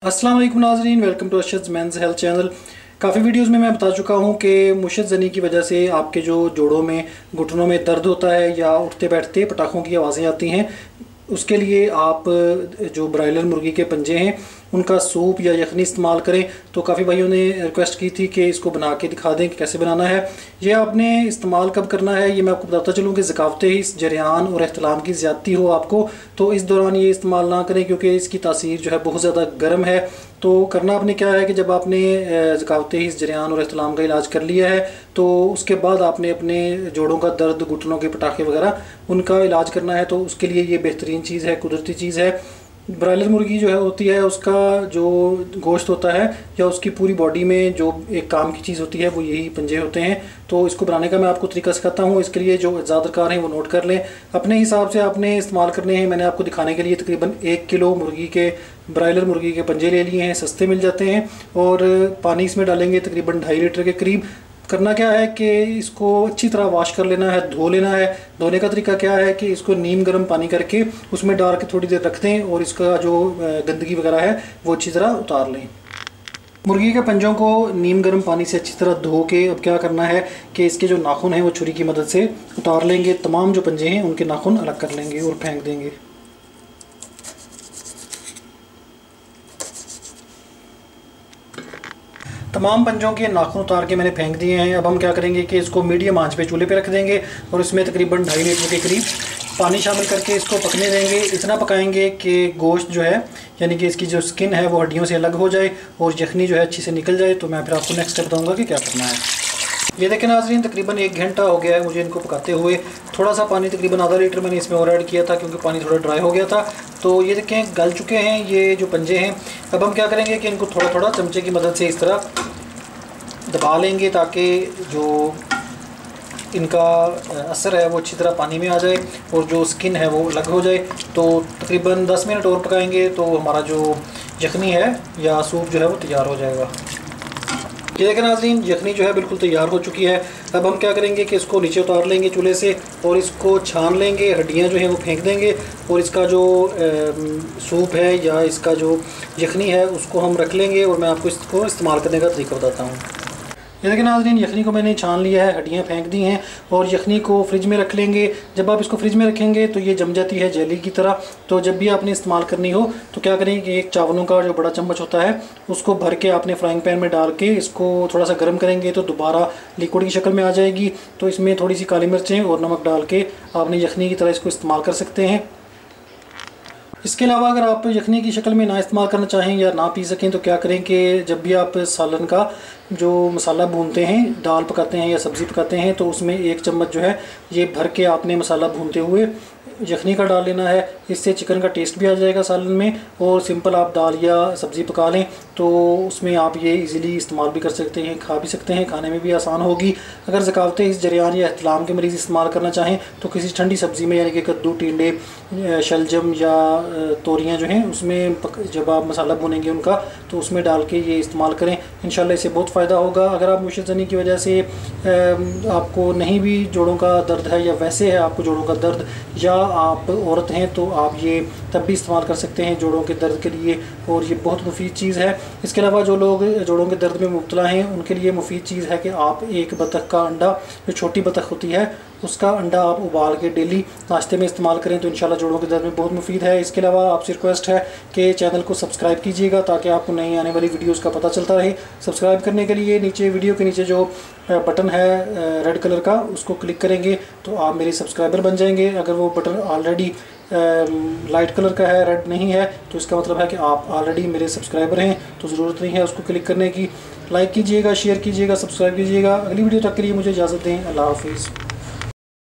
अस्सलाम वालेकुम नाज़रीन, welcome to Arshad men's health channel. काफ़ी वीडियोस में मैं बता चुका हूं कि मुशत ज़नी की वजह से आपके जो जोड़ों में घुटनों में दर्द होता है या उठते बैठते पटाखों की आवाज़ें आती हैं, उसके लिए आप जो ब्रायलर मुर्गी के पंजे हैं उनका सूप या यखनी इस्तेमाल करें। तो काफ़ी भाइयों ने रिक्वेस्ट की थी कि इसको बना के दिखा दें कि कैसे बनाना है। ये आपने इस्तेमाल कब करना है ये मैं आपको बताता चलूँ कि ज़कावते ही जरियान और एहतलाम की ज़्यादती हो आपको, तो इस दौरान ये इस्तेमाल ना करें क्योंकि इसकी तासीर जो है बहुत ज़्यादा गर्म है। तो करना आपने क्या है कि जब आपने ज़कावते ही जरियान और एहतलाम का इलाज कर लिया है तो उसके बाद आपने अपने जोड़ों का दर्द, घुटनों के पटाखे वगैरह उनका इलाज करना है। तो उसके लिए ये बेहतरीन चीज़ है, कुदरती चीज़ है। ब्रायलर मुर्गी जो है होती है, उसका जो गोश्त होता है या उसकी पूरी बॉडी में जो एक काम की चीज़ होती है वो यही पंजे होते हैं। तो इसको बनाने का मैं आपको तरीका सिखाता हूँ। इसके लिए जो अज़ा दरकार हैं वो नोट कर लें, अपने हिसाब से आपने इस्तेमाल करने हैं। मैंने आपको दिखाने के लिए तकरीबन 1 किलो मुर्गी के ब्रायलर मुर्गी के पंजे ले लिए हैं, सस्ते मिल जाते हैं। और पानी इसमें डालेंगे तकरीबन 2.5 लीटर के करीब। करना क्या है कि इसको अच्छी तरह वॉश कर लेना है, धो लेना है। धोने का तरीका क्या है कि इसको नीम गर्म पानी करके उसमें डाल के थोड़ी देर रख दें और इसका जो गंदगी वगैरह है वो अच्छी तरह उतार लें। मुर्गी के पंजों को नीम गर्म पानी से अच्छी तरह धो के अब क्या करना है कि इसके जो नाखून हैं वो छुरी की मदद से उतार लेंगे। तमाम जो पंजे हैं उनके नाखून अलग कर लेंगे और फेंक देंगे। तमाम पंजों के नाखून उतार के मैंने फेंक दिए हैं। अब हम क्या करेंगे कि इसको मीडियम आंच पे चूल्हे पे रख देंगे और इसमें तकरीबन 2.5 लीटर के करीब पानी शामिल करके इसको पकने देंगे। इतना पकाएंगे कि गोश्त जो है यानी कि इसकी जो स्किन है वो हड्डियों से अलग हो जाए और यखनी जो है अच्छी से निकल जाए। तो मैं फिर आपको नेक्स्ट स्टेप बताऊँगा कि क्या करना है। ये देखें नाज़रीन, तकरीबन 1 घंटा हो गया है मुझे इनको पकाते हुए। थोड़ा सा पानी तकरीबन आधा लीटर मैंने इसमें और ऐड किया था क्योंकि पानी थोड़ा ड्राई हो गया था। तो ये देखें गल चुके हैं ये जो पंजे हैं। अब हम क्या करेंगे कि इनको थोड़ा थोड़ा चमचे की मदद से इस तरह दबा लेंगे ताकि जो इनका असर है वो अच्छी तरह पानी में आ जाए और जो स्किन है वो अलग हो जाए। तो तकरीबन 10 मिनट और पकाएंगे तो हमारा जो यखनी है या सूप जो है वो तैयार हो जाएगा। ये देखें नाज़रीन, यखनी जो है बिल्कुल तैयार हो चुकी है। अब हम क्या करेंगे कि इसको नीचे उतार लेंगे चूल्हे से और इसको छान लेंगे, हड्डियां जो हैं वो फेंक देंगे और इसका जो सूप है या इसका जो यखनी है उसको हम रख लेंगे और मैं आपको इसको इस्तेमाल करने का तरीका बताता हूँ। ये देखिए नाज़रीन, यखनी को मैंने छान लिया है, हड्डियाँ फेंक दी हैं और यखनी को फ्रिज में रख लेंगे। जब आप इसको फ्रिज में रखेंगे तो ये जम जाती है जेली की तरह। तो जब भी आपने इस्तेमाल करनी हो तो क्या करें कि एक चावलों का जो बड़ा चम्मच होता है उसको भर के आपने फ्राइंग पैन में डाल के इसको थोड़ा सा गर्म करेंगे तो दोबारा लिक्विड की शक्ल में आ जाएगी। तो इसमें थोड़ी सी काली मिर्चें और नमक डाल के आपने यखनी की तरह इसको इस्तेमाल कर सकते हैं। इसके अलावा अगर आप यखनी की शक्ल में ना इस्तेमाल करना चाहें या ना पी सकें तो क्या करें कि जब भी आप सालन का जो मसाला भूनते हैं, दाल पकाते हैं या सब्ज़ी पकाते हैं, तो उसमें 1 चम्मच जो है ये भर के आपने मसाला भूनते हुए यखनी का डाल लेना है। इससे चिकन का टेस्ट भी आ जाएगा सालन में। और सिंपल आप दाल या सब्ज़ी पका लें तो उसमें आप ये इजीली इस्तेमाल भी कर सकते हैं, खा भी सकते हैं, खाने में भी आसान होगी। अगर ज़कावते इस जरियान या एहतलाम के मरीज़ इस्तेमाल करना चाहें तो किसी ठंडी सब्ज़ी में यानी कि कद्दू, टिंडे, शलजम या तोरियाँ जो हैं उसमें जब आप मसाला भुनेंगे उनका तो उसमें डाल के ये इस्तेमाल करें। इंशाल्लाह इससे बहुत फ़ायदा होगा। अगर आप मुशत ज़नी की वजह से आपको नहीं भी जोड़ों का दर्द है या वैसे है आपको जोड़ों का दर्द या आप औरत हैं तो आप ये तब भी इस्तेमाल कर सकते हैं जोड़ों के दर्द के लिए और ये बहुत मुफीद चीज़ है। इसके अलावा जो लोग जोड़ों के दर्द में मुब्तला हैं उनके लिए मुफीद चीज़ है कि आप एक बतख का अंडा, जो छोटी बतख होती है उसका अंडा आप उबाल के डेली नाश्ते में इस्तेमाल करें तो इंशाल्लाह जोड़ों के दर्द में बहुत मुफीद है। इसके अलावा आपसे रिक्वेस्ट है कि चैनल को सब्सक्राइब कीजिएगा ताकि आपको नई आने वाली वीडियोस का पता चलता रहे। सब्सक्राइब करने के लिए नीचे वीडियो के नीचे जो बटन है रेड कलर का उसको क्लिक करेंगे तो आप मेरे सब्सक्राइबर बन जाएंगे। अगर वो बटन ऑलरेडी लाइट कलर का है, रेड नहीं है, तो इसका मतलब है कि आप ऑलरेडी मेरे सब्सक्राइबर हैं, तो ज़रूरत नहीं है उसको क्लिक करने की। लाइक कीजिएगा, शेयर कीजिएगा, सब्सक्राइब कीजिएगा। अगली वीडियो तक के लिए मुझे इजाज़त दें। अल्लाह हाफिज़।